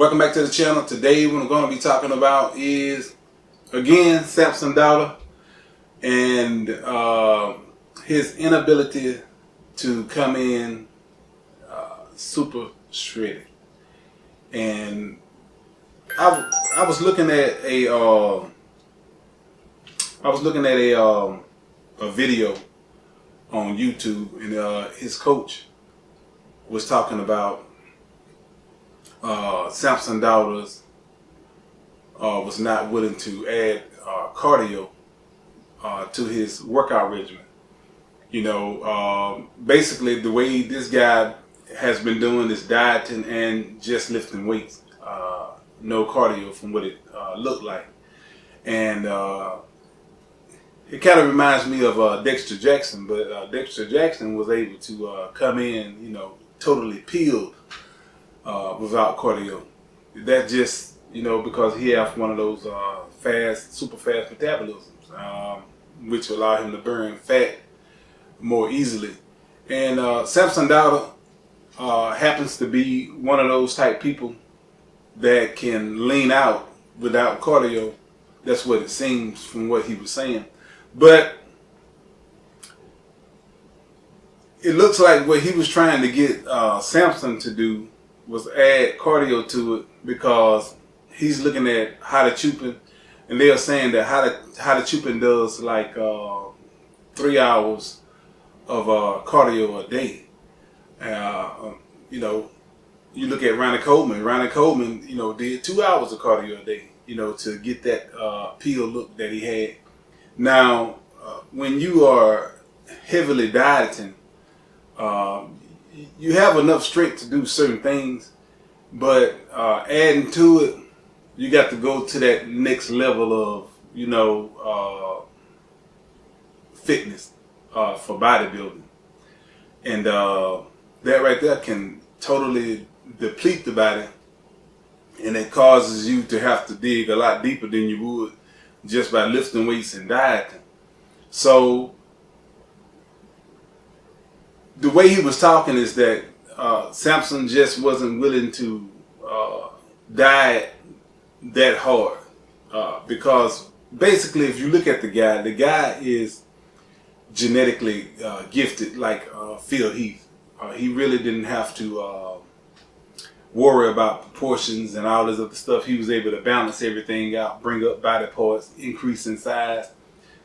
Welcome back to the channel. Today what we're going to be talking about is, again, Samson Dauda and his inability to come in super shredded. And I was looking at a video on YouTube, and his coach was talking about Samson Dauda was not willing to add cardio to his workout regimen. You know, basically the way this guy has been doing is dieting and just lifting weights, no cardio from what it looked like. And it kind of reminds me of Dexter Jackson, but Dexter Jackson was able to come in, you know, totally peeled without cardio. That just, you know, because he has one of those super fast metabolisms, which allow him to burn fat more easily. And Samson Dauda happens to be one of those type people that can lean out without cardio. That's what it seems from what he was saying. But it looks like what he was trying to get Samson to do was add cardio to it, because he's looking at How to Chupin, and they are saying that How to Chupin does like 3 hours of cardio a day. You know, you look at Ronnie Coleman. Ronnie Coleman, you know, did 2 hours of cardio a day, you know, to get that peel look that he had. Now, when you are heavily dieting, you have enough strength to do certain things, but adding to it, you got to go to that next level of, you know, fitness for bodybuilding. And that right there can totally deplete the body, and it causes you to have to dig a lot deeper than you would just by lifting weights and dieting. So the way he was talking is that Samson just wasn't willing to diet that hard, because basically, if you look at the guy is genetically gifted, like Phil Heath. He really didn't have to worry about proportions and all this other stuff. He was able to balance everything out, bring up body parts, increase in size,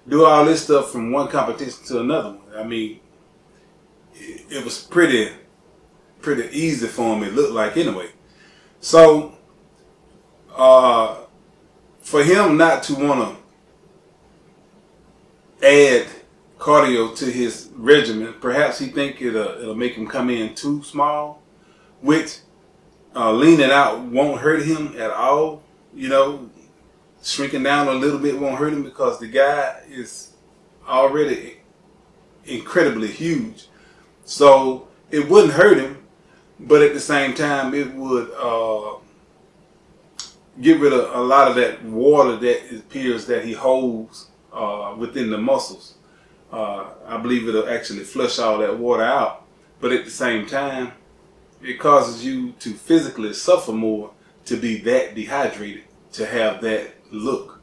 do all this stuff from one competition to another one. I mean, it was pretty easy for him, it looked like, anyway. So for him not to want to add cardio to his regimen, perhaps he think it'll make him come in too small, which leaning out won't hurt him at all. You know, shrinking down a little bit won't hurt him, because the guy is already incredibly huge. So it wouldn't hurt him, but at the same time, it would get rid of a lot of that water that it appears that he holds within the muscles. I believe it'll actually flush all that water out, but at the same time, it causes you to physically suffer more to be that dehydrated, to have that look.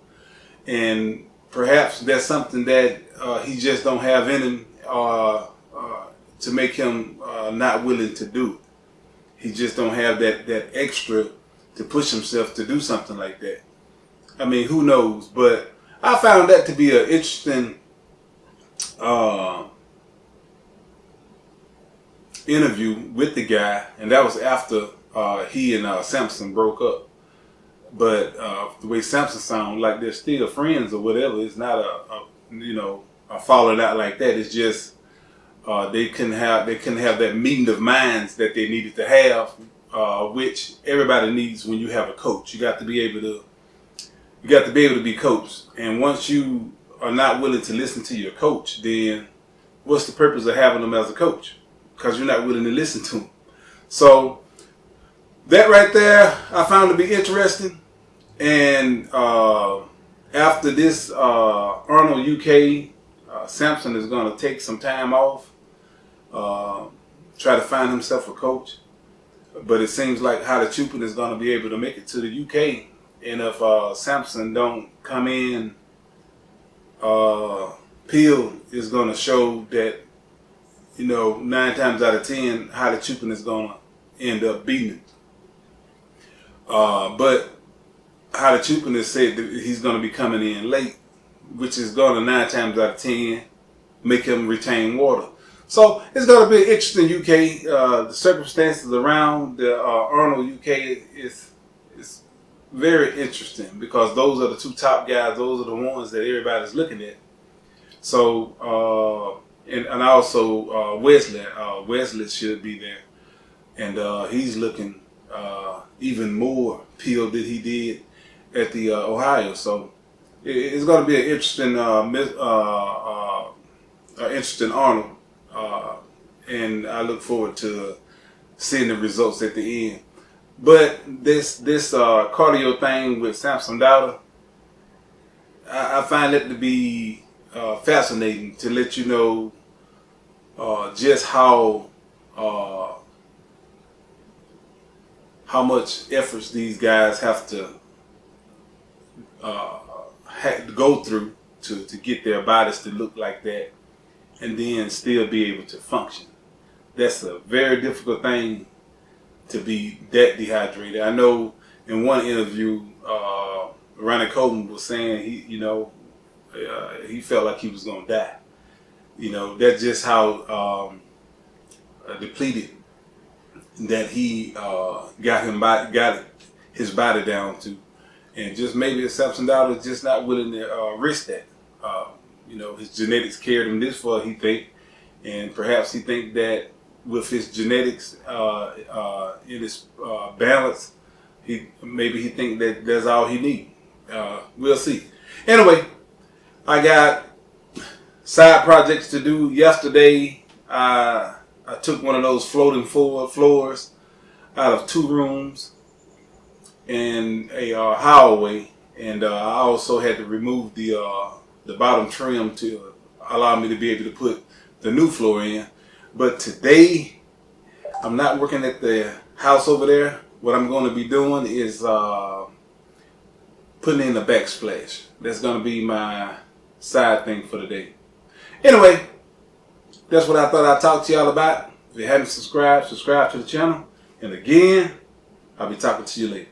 And perhaps that's something that he just don't have in him to make him not willing to do it. He just don't have that extra to push himself to do something like that. I mean, who knows? But I found that to be an interesting interview with the guy, and that was after he and Samson broke up. But the way Samson sounds like they're still friends or whatever, it's not a falling out like that. It's just they couldn't have that meeting of minds that they needed to have, which everybody needs when you have a coach. You got to be able to be coached. And once you are not willing to listen to your coach, then what's the purpose of having them as a coach? Because you're not willing to listen to them. So that right there, I found to be interesting. And after this Arnold UK, Samson is going to take some time off, try to find himself a coach. But it seems like How to Chupin is going to be able to make it to the UK. And if Samson don't come in, Peel is going to show that, 9 times out of 10, How to Chupin is going to end up beating him. But How to Chupin has said that he's going to be coming in late, which is going to 9 times out of 10 make him retain water. So it's going to be interesting UK. The circumstances around the Arnold UK is very interesting because those are the 2 top guys. Those are the ones that everybody's looking at. So and also Wesley. Wesley should be there, and he's looking even more peeled than he did at the Ohio. So it's going to be an interesting interesting Arnold. And I look forward to seeing the results at the end. But this cardio thing with Samson Dauda, I find it to be fascinating to let you know just how much efforts these guys have to go through to get their bodies to look like that, and then still be able to function. That's a very difficult thing, to be that dehydrated. I know in one interview, Ronnie Coleman was saying he felt like he was gonna die. That's just how depleted that he got his body down to, and just maybe Samson Dauda is just not willing to risk that. His genetics carried him this far, he think, and perhaps he think that with his genetics in his balance, he think that that's all he need. We'll see. Anyway, I got side projects to do. Yesterday, I took one of those floating forward floors out of 2 rooms and a hallway, and I also had to remove the bottom trim to allow me to be able to put the new floor in. But today, I'm not working at the house over there. What I'm going to be doing is putting in a backsplash. That's going to be my side thing for the day. Anyway, that's what I thought I'd talk to y'all about. If you haven't subscribed, subscribe to the channel. And again, I'll be talking to you later.